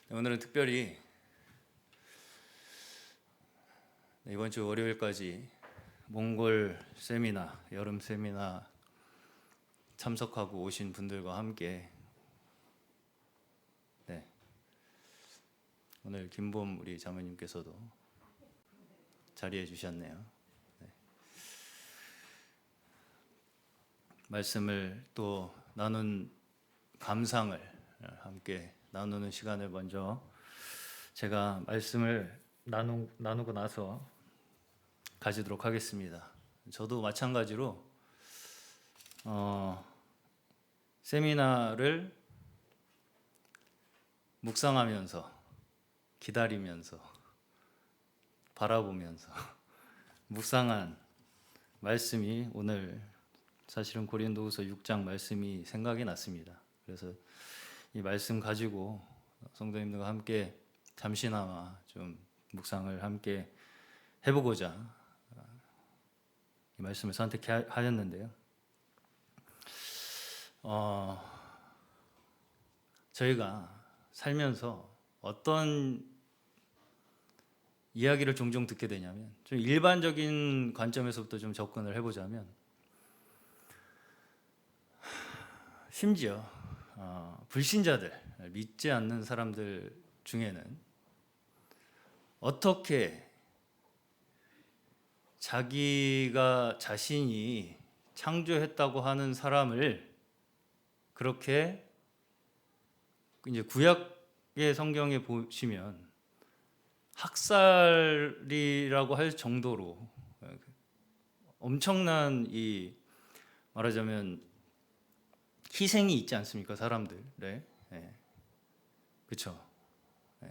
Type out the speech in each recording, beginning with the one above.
오늘은 특별히 이번 주 월요일까지 몽골 세미나, 여름 세미나 참석하고 오신 분들과 함께 오늘 김봄 우리 자매님께서도 자리해 주셨네요. 말씀을 또 나눈 감상을 함께 나누는 시간을 먼저 제가 말씀을 나누고 나서 가지도록 하겠습니다. 저도 마찬가지로 세미나를 묵상하면서 기다리면서 바라보면서 묵상한 말씀이 오늘 사실은 고린도후서 6장 말씀이 생각이 났습니다. 그래서 이 말씀 가지고 성도님들과 함께 잠시나마 좀 묵상을 함께 해보고자 이 말씀을 선택하였는데요. 저희가 살면서 어떤 이야기를 종종 듣게 되냐면 좀 일반적인 관점에서부터 좀 접근을 해보자면 심지어 불신자들, 믿지 않는 사람들 중에는 어떻게 자기가 자신이 창조했다고 하는 사람을 그렇게 이제 구약의 성경에 보시면 학살이라고 할 정도로 엄청난 이 말하자면 희생이 있지 않습니까? 사람들. 네. 그렇죠. 네.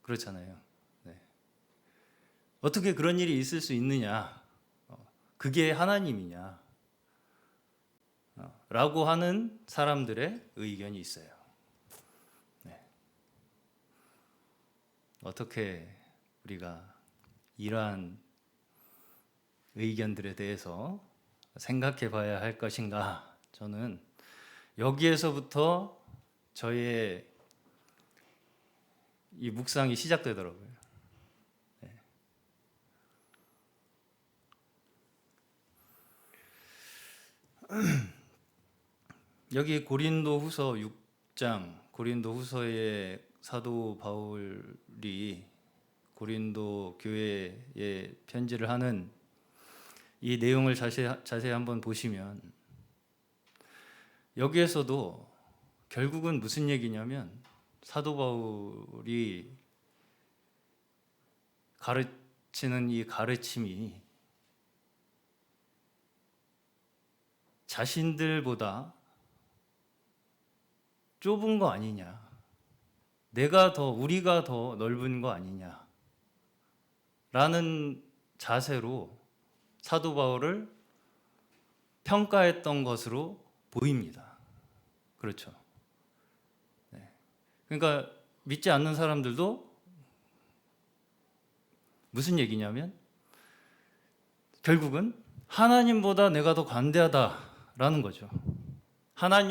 그렇잖아요. 네. 어떻게 그런 일이 있을 수 있느냐? 그게 하나님이냐? 라고 하는 사람들의 의견이 있어요. 네. 어떻게 우리가 이러한 의견들에 대해서 생각해 봐야 할 것인가? 저는 여기에서부터 저의 이 묵상이 시작되더라고요. 네. 여기 고린도후서 6장, 고린도후서의 사도 바울이 고린도 교회에 편지를 하는 이 내용을 자세히 한번 보시면 여기에서도 결국은 무슨 얘기냐면 사도 바울이 가르치는 이 가르침이 자신들보다 좁은 거 아니냐, 우리가 더 넓은 거 아니냐 라는 자세로 사도 바울을 평가했던 것으로 보입니다. 그렇죠. 네. 그러니까 믿지 않는 사람들도 무슨 얘기냐면 결국은 하나님보다 내가 더 관대하다라는 거죠.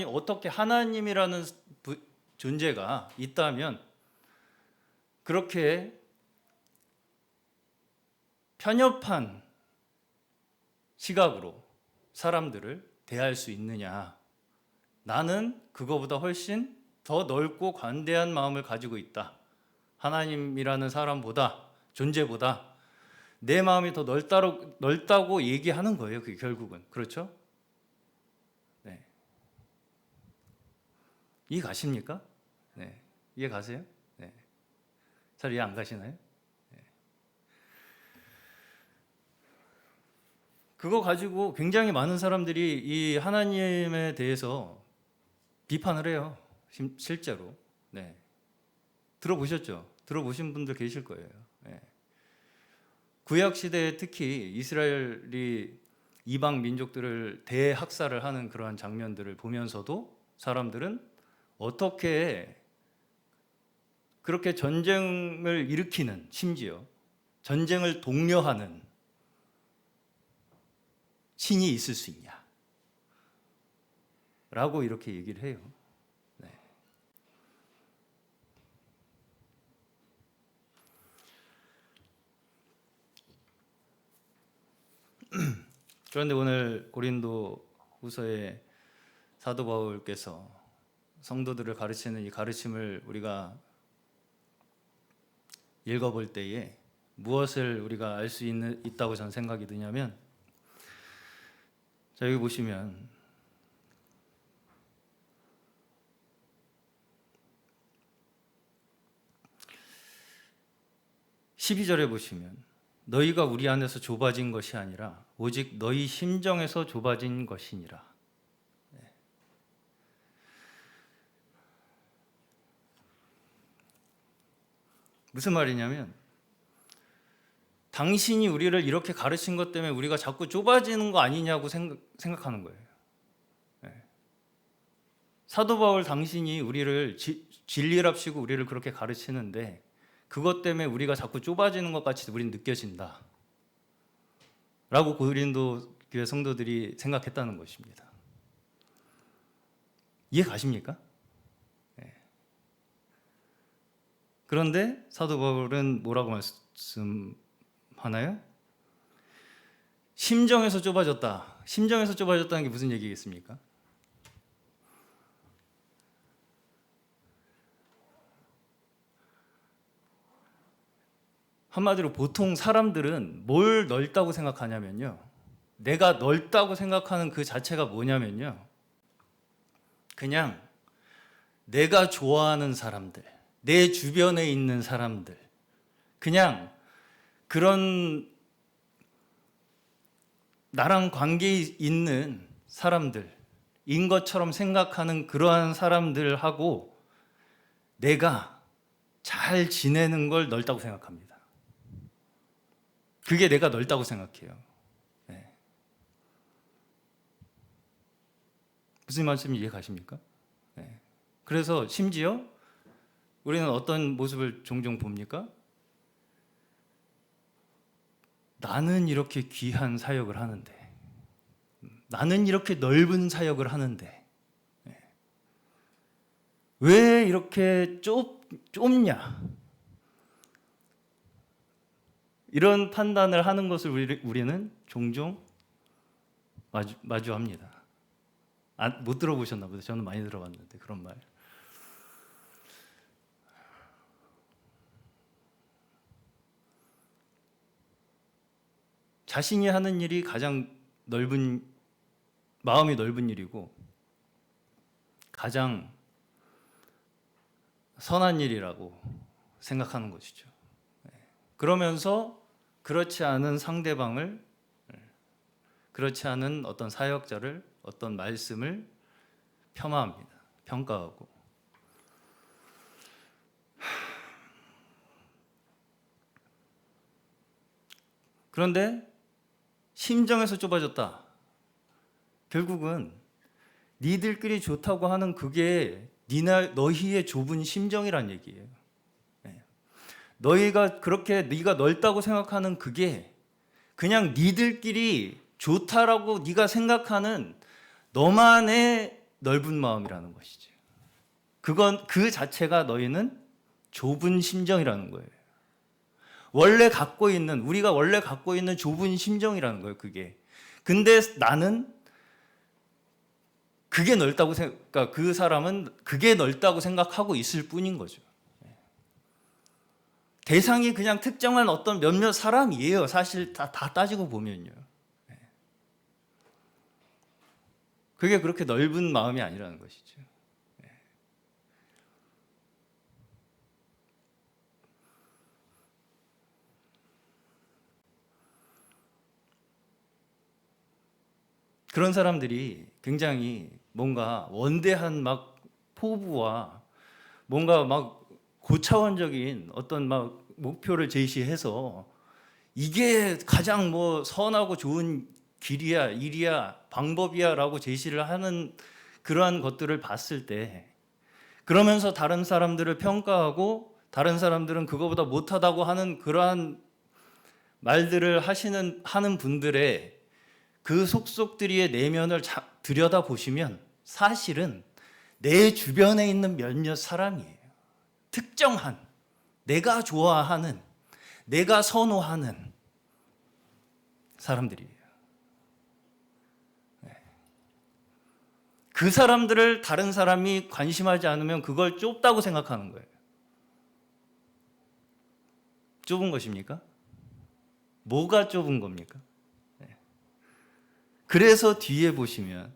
어떻게 하나님이라는 존재가 있다면 그렇게 편협한 시각으로 사람들을 대할 수 있느냐. 나는 그거보다 훨씬 더 넓고 관대한 마음을 가지고 있다. 하나님이라는 사람보다, 존재보다 내 마음이 더 넓다고 얘기하는 거예요. 그게 결국은. 그렇죠? 네. 이해 가십니까? 네. 이해 가세요? 네. 잘 이해 안 가시나요? 네. 그거 가지고 굉장히 많은 사람들이 이 하나님에 대해서 비판을 해요. 실제로. 네. 들어보셨죠? 들어보신 분들 계실 거예요. 네. 구약 시대에 특히 이스라엘이 이방 민족들을 대학살을 하는 그러한 장면들을 보면서도 사람들은 어떻게 그렇게 전쟁을 일으키는, 심지어 전쟁을 독려하는 신이 있을 수 있냐? 라고 이렇게 얘기를 해요. 네. 그런데 오늘 고린도 후서의 사도 바울께서 성도들을 가르치는 이 가르침을 우리가 읽어볼 때에 무엇을 우리가 알 수 있다고 저는 생각이 드냐면, 자, 여기 보시면 12절에 보시면 너희가 우리 안에서 좁아진 것이 아니라 오직 너희 심정에서 좁아진 것이니라. 무슨 말이냐면, 당신이 우리를 이렇게 가르친 것 때문에 우리가 자꾸 좁아지는 거 아니냐고 생각하는 거예요. 사도 바울 당신이 우리를 진리랍시고 우리를 그렇게 가르치는데 그것 때문에 우리가 자꾸 좁아지는 것 같이 우린 느껴진다 라고 고린도 교회 성도들이 생각했다는 것입니다. 이해 가십니까? 그런데 사도 바울은 뭐라고 말씀하나요? 심정에서 좁아졌다. 심정에서 좁아졌다는 게 무슨 얘기겠습니까? 한마디로 보통 사람들은 뭘 넓다고 생각하냐면요, 내가 넓다고 생각하는 그 자체가 뭐냐면요, 그냥 내가 좋아하는 사람들, 내 주변에 있는 사람들, 그냥 그런 나랑 관계 있는 사람들인 것처럼 생각하는 그러한 사람들하고 내가 잘 지내는 걸 넓다고 생각합니다. 그게 내가 넓다고 생각해요. 무슨 말씀인지 이해 가십니까? 그래서 심지어 우리는 어떤 모습을 종종 봅니까? 나는 이렇게 귀한 사역을 하는데, 나는 이렇게 넓은 사역을 하는데 왜 이렇게 좁냐? 이런 판단을 하는 것을 우리는 종종 마주합니다. 못 들어보셨나 보다. 저는 많이 들어봤는데 그런 말. 자신이 하는 일이 가장 마음이 넓은 일이고 가장 선한 일이라고 생각하는 것이죠. 그러면서 그렇지 않은 상대방을, 그렇지 않은 어떤 사역자를, 어떤 말씀을 폄하합니다. 평가하고. 그런데 심정에서 좁아졌다. 결국은 니들끼리 좋다고 하는 그게 너희의 좁은 심정이란 얘기예요. 너희가 그렇게 네가 넓다고 생각하는 그게 그냥 니들끼리 좋다라고 네가 생각하는 너만의 넓은 마음이라는 것이죠. 그 자체가 너희는 좁은 심정이라는 거예요. 우리가 원래 갖고 있는 좁은 심정이라는 거예요, 그게. 근데 나는 그게 그러니까 그 사람은 그게 넓다고 생각하고 있을 뿐인 거죠. 대상이 그냥 특정한 어떤 몇몇 사람이에요. 사실 다 따지고 보면요. 그게 그렇게 넓은 마음이 아니라는 것이죠. 그런 사람들이 굉장히 뭔가 원대한 막 포부와 뭔가 막 고차원적인 어떤 막 목표를 제시해서 이게 가장 뭐 선하고 좋은 길이야, 일이야, 방법이야라고 제시를 하는 그러한 것들을 봤을 때, 그러면서 다른 사람들을 평가하고 다른 사람들은 그거보다 못하다고 하는 그러한 말들을 하는 분들의 그 속속들이의 내면을 들여다 보시면 사실은 내 주변에 있는 몇몇 사람이에요. 특정한, 내가 좋아하는, 내가 선호하는 사람들이에요. 그 사람들을 다른 사람이 관심하지 않으면 그걸 좁다고 생각하는 거예요. 좁은 것입니까? 뭐가 좁은 겁니까? 그래서 뒤에 보시면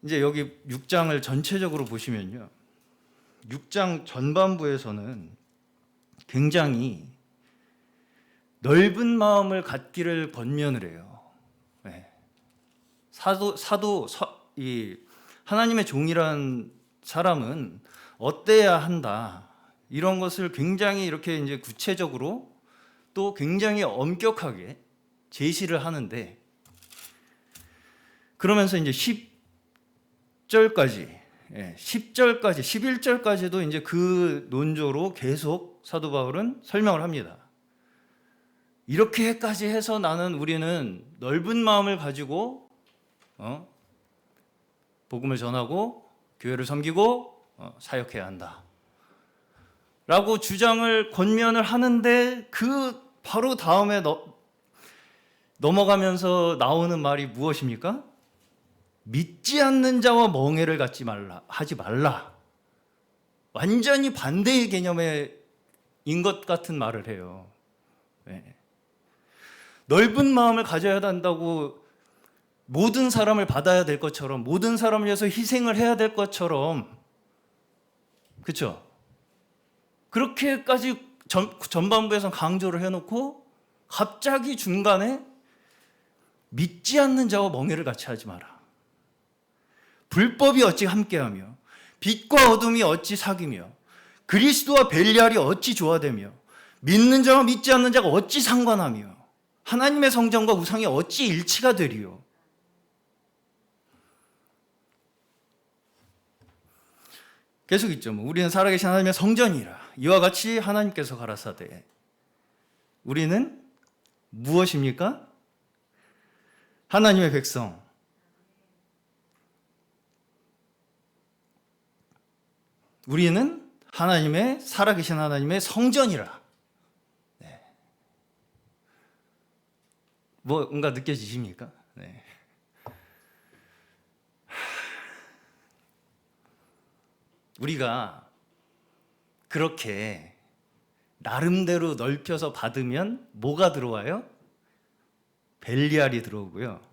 이제 여기 6장을 전체적으로 보시면요. 6장 전반부에서는 굉장히 넓은 마음을 갖기를 권면을 해요. 이 하나님의 종이란 사람은 어때야 한다. 이런 것을 굉장히 이렇게 이제 구체적으로 또 굉장히 엄격하게 제시를 하는데, 그러면서 이제 10절까지, 10절까지, 11절까지도 이제 그 논조로 계속 사도 바울은 설명을 합니다. 이렇게까지 해서 우리는 넓은 마음을 가지고 복음을 전하고 교회를 섬기고 사역해야 한다 라고 주장을 권면을 하는데, 그 바로 다음에 넘어가면서 나오는 말이 무엇입니까? 믿지 않는 자와 멍해를 하지 말라. 완전히 반대의 개념인 것 같은 말을 해요. 넓은 마음을 가져야 한다고 모든 사람을 받아야 될 것처럼, 모든 사람을 위해서 희생을 해야 될 것처럼, 그렇죠? 그렇게까지 전반부에서 강조를 해놓고 갑자기 중간에 믿지 않는 자와 멍해를 같이 하지 마라. 불법이 어찌 함께하며 빛과 어둠이 어찌 사귀며 그리스도와 벨리알이 어찌 조화되며 믿는 자와 믿지 않는 자가 어찌 상관하며 하나님의 성전과 우상이 어찌 일치가 되리요. 계속 있죠. 우리는 살아계신 하나님의 성전이라. 이와 같이 하나님께서 가라사대 우리는 무엇입니까? 하나님의 백성. 우리는 살아계신 하나님의 성전이라. 뭔가 느껴지십니까? 우리가 그렇게 나름대로 넓혀서 받으면 뭐가 들어와요? 벨리알이 들어오고요,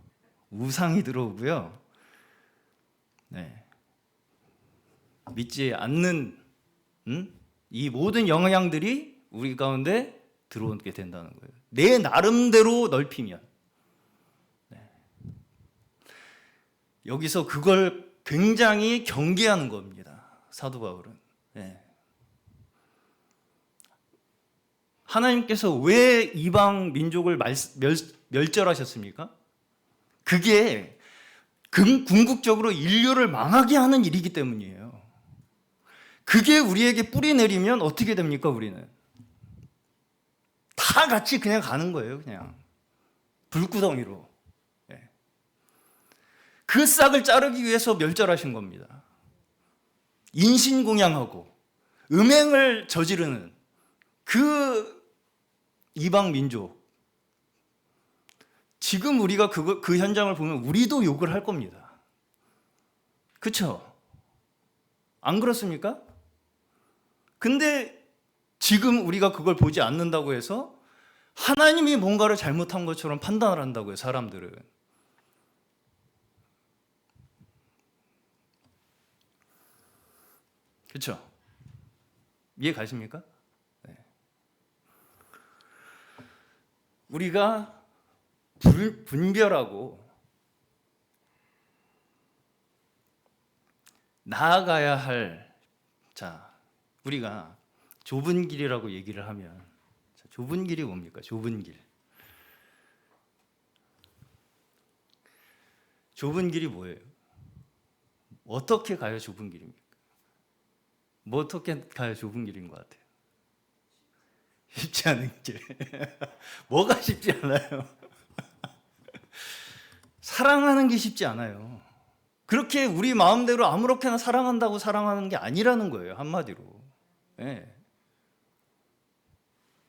우상이 들어오고요, 믿지 않는 이 모든 영향들이 우리 가운데 들어오게 된다는 거예요. 내 나름대로 넓히면. 여기서 그걸 굉장히 경계하는 겁니다, 사도 바울은. 하나님께서 왜 이방 민족을 멸절하셨습니까? 그게 궁극적으로 인류를 망하게 하는 일이기 때문이에요. 그게 우리에게 뿌리 내리면 어떻게 됩니까? 우리는 다 같이 그냥 가는 거예요. 그냥 불구덩이로. 그 싹을 자르기 위해서 멸절하신 겁니다. 인신공양하고 음행을 저지르는 그 이방 민족, 지금 우리가 그 현장을 보면 우리도 욕을 할 겁니다. 그렇죠? 안 그렇습니까? 근데 지금 우리가 그걸 보지 않는다고 해서 하나님이 뭔가를 잘못한 것처럼 판단을 한다고요, 사람들은. 그렇죠? 이해 가십니까? 우리가 분별하고 나아가야 할, 우리가 좁은 길이라고 얘기를 하면, 좁은 길이 뭡니까? 좁은 길. 좁은 길이 뭐예요? 어떻게 가야 좁은 길입니까? 어떻게 가야 좁은 길인 것 같아요? 쉽지 않은 길. 뭐가 쉽지 않아요? 사랑하는 게 쉽지 않아요. 그렇게 우리 마음대로 아무렇게나 사랑한다고 사랑하는 게 아니라는 거예요, 한마디로.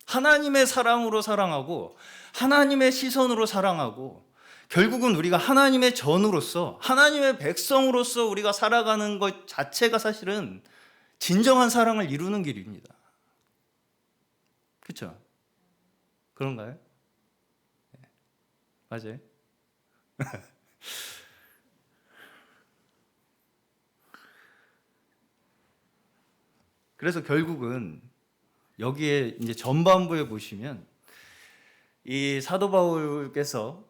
하나님의 사랑으로 사랑하고 하나님의 시선으로 사랑하고 결국은 우리가 하나님의 전으로서, 하나님의 백성으로서 우리가 살아가는 것 자체가 사실은 진정한 사랑을 이루는 길입니다. 그렇죠? 그런가요? 네. 맞아요. 그래서 결국은 여기에 이제 전반부에 보시면 이 사도 바울께서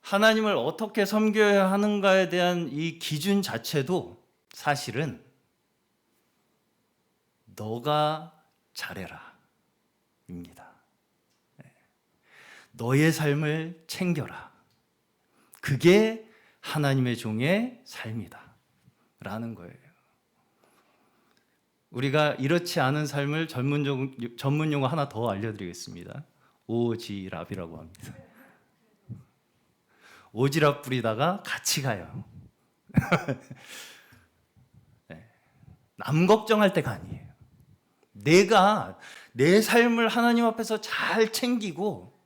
하나님을 어떻게 섬겨야 하는가에 대한 이 기준 자체도 사실은 너가 잘해라 입니다. 너의 삶을 챙겨라. 그게 하나님의 종의 삶이다 라는 거예요. 우리가 이렇지 않은 삶을 전문 용어 하나 더 알려드리겠습니다. 오지랖이라고 합니다. 오지랖 부리다가 같이 가요. 네. 남 걱정할 때가 아니에요. 내가 내 삶을 하나님 앞에서 잘 챙기고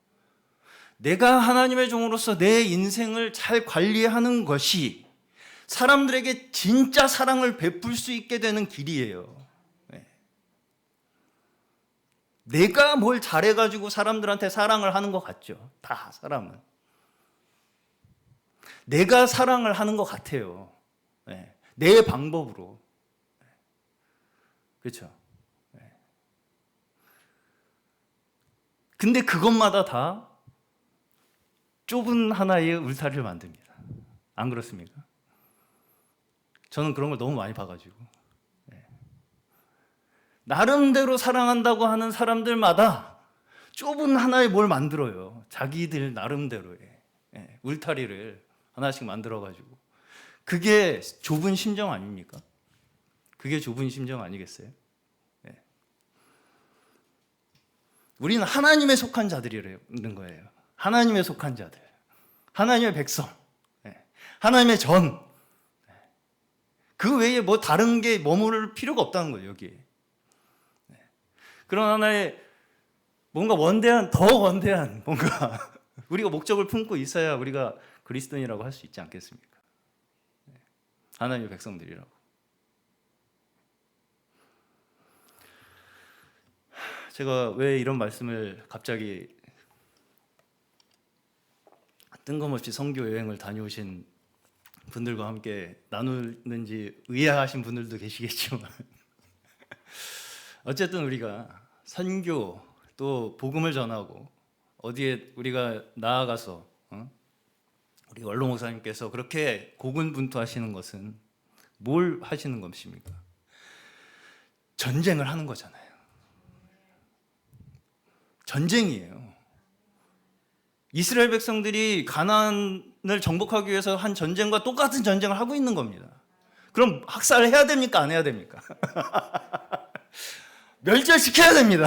내가 하나님의 종으로서 내 인생을 잘 관리하는 것이 사람들에게 진짜 사랑을 베풀 수 있게 되는 길이에요. 네. 내가 뭘 잘해가지고 사람들한테 사랑을 하는 것 같죠. 다 사람은. 내가 사랑을 하는 것 같아요. 네. 내 방법으로. 그렇죠? 네. 근데 그것마다 다 좁은 하나의 울타리를 만듭니다. 안 그렇습니까? 저는 그런 걸 너무 많이 봐가지고. 네. 나름대로 사랑한다고 하는 사람들마다 좁은 하나의 뭘 만들어요. 자기들 나름대로의 울타리를 하나씩 만들어가지고. 그게 좁은 심정 아닙니까? 그게 좁은 심정 아니겠어요? 네. 우리는 하나님에 속한 자들이라는 거예요. 하나님에 속한 자들. 하나님의 백성. 네. 하나님의 전. 네. 그 외에 뭐 다른 게 머무를 필요가 없다는 거예요, 여기에. 네. 그런 하나의 뭔가 더 원대한 뭔가 우리가 목적을 품고 있어야 우리가 그리스도인이라고 할 수 있지 않겠습니까? 하나님의 백성들이라고. 제가 왜 이런 말씀을 갑자기 뜬금없이 선교 여행을 다녀오신 분들과 함께 나누는지 의아하신 분들도 계시겠지만 어쨌든 우리가 선교 또 복음을 전하고 어디에 우리가 나아가서 우리 원로 목사님께서 그렇게 고군분투하시는 것은 뭘 하시는 것입니까? 전쟁을 하는 거잖아요. 전쟁이에요. 이스라엘 백성들이 가나안을 정복하기 위해서 한 전쟁과 똑같은 전쟁을 하고 있는 겁니다. 그럼 학살을 해야 됩니까? 안 해야 됩니까? 멸절시켜야 됩니다.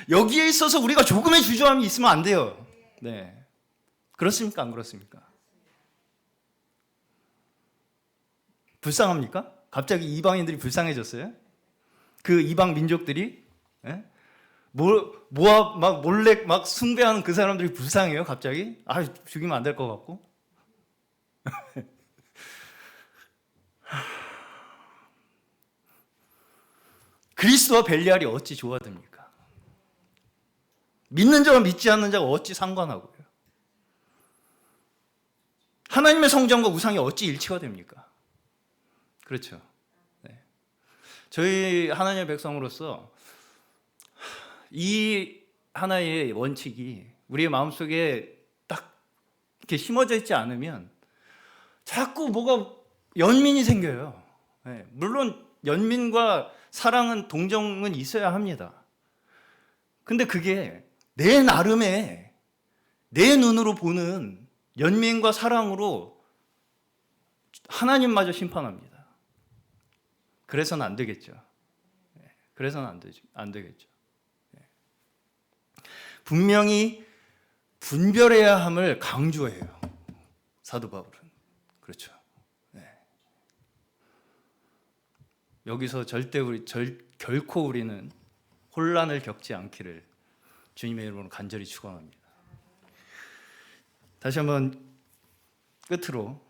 여기에 있어서 우리가 조금의 주저함이 있으면 안 돼요. 네. 그렇습니까? 안 그렇습니까? 불쌍합니까? 갑자기 이방인들이 불쌍해졌어요? 그 이방 민족들이? 예? 모압 막 몰렉 막 숭배하는 그 사람들이 불쌍해요, 갑자기? 아, 죽이면 안 될 것 같고. 그리스도와 벨리알이 어찌 좋아됩니까? 믿는 자와 믿지 않는 자가 어찌 상관하고요? 하나님의 성전과 우상이 어찌 일치가 됩니까? 그렇죠. 네. 저희 하나님의 백성으로서 이 하나의 원칙이 우리의 마음속에 딱 이렇게 심어져 있지 않으면 자꾸 뭐가 연민이 생겨요. 네. 물론 연민과 사랑은 동정은 있어야 합니다. 근데 그게 내 나름의 내 눈으로 보는 연민과 사랑으로 하나님마저 심판합니다. 그래서는 안 되겠죠. 그래서는 안 되겠죠. 분명히 분별해야 함을 강조해요. 사도 바울은. 그렇죠. 여기서 결코 우리는 혼란을 겪지 않기를 주님의 이름으로 간절히 축원합니다. 다시 한번 끝으로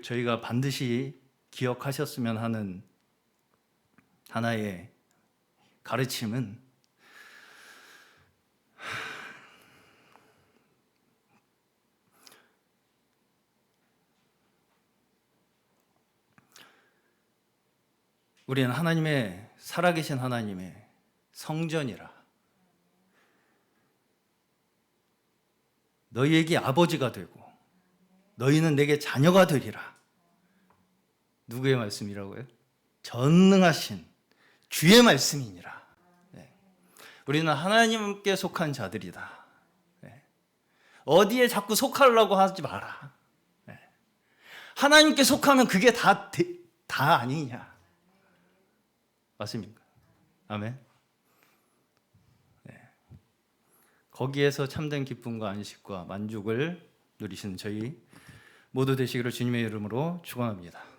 저희가 반드시 기억하셨으면 하는 하나의 가르침은 우리는 살아계신 하나님의 성전이라. 너희에게 아버지가 되고 너희는 내게 자녀가 되리라. 누구의 말씀이라고요? 전능하신 주의 말씀이니라. 네. 우리는 하나님께 속한 자들이다. 네. 어디에 자꾸 속하려고 하지 마라. 네. 하나님께 속하면 그게 다 아니냐. 맞습니까? 아멘. 네. 거기에서 참된 기쁨과 안식과 만족을 누리시는 저희 모두 되시기를 주님의 이름으로 축원합니다.